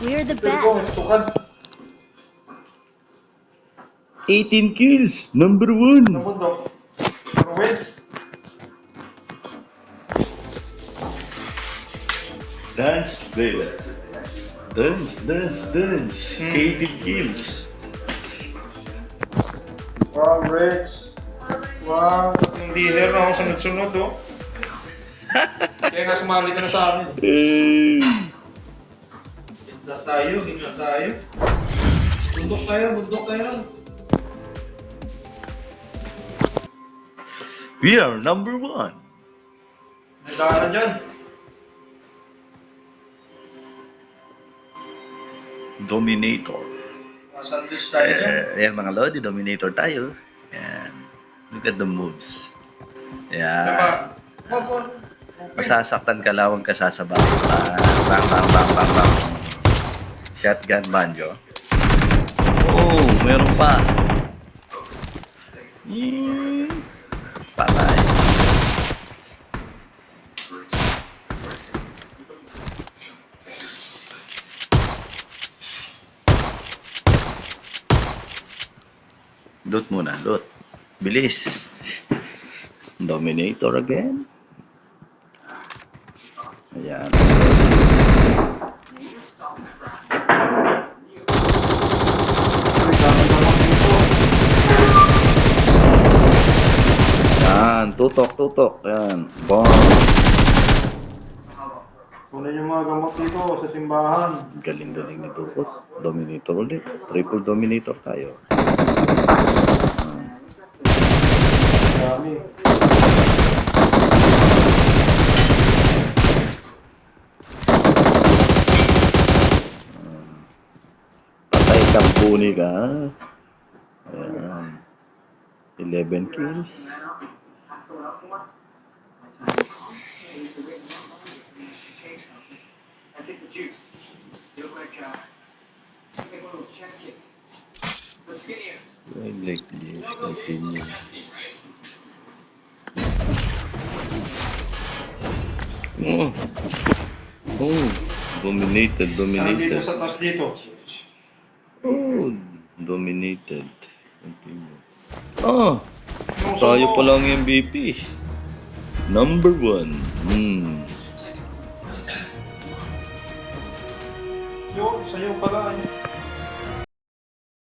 We're the best. 18 kills, number 1. Dance, baby. Dance. 18 kills. Wow, Rich. Wow, yung dealer na ako sunod-sunod, oh. Kaya nga sumali ka na sa amin. Hinga tayo. Bundok tayo. We are number 1. Nagdaan na dyan. Dominator. Sandwich tayo dyan. Ayan mga lodi, Dominator tayo. Ayan. Look at the moves. Ayan. Diba? Masasaktan ka lawang ka sasabak. Bang. Shotgun banjo. Oh, meron pa. Patay. Loot muna, loot. Bilis. Dominator again. Ayan. Yan, tutok. Yan. Bomb. Kunin yung mga gamot dito sa simbahan. Galing ni Tukot. Dominator ulit. Triple Dominator tayo. Dami. Patay kang puni ka. Ayan. 11 kills. I like this. Continue. Oh, dominated. Dito sa taas dito. Oh, dominated. Continue. Tayo pa lang MVP. Number 1. Sa'yo pala.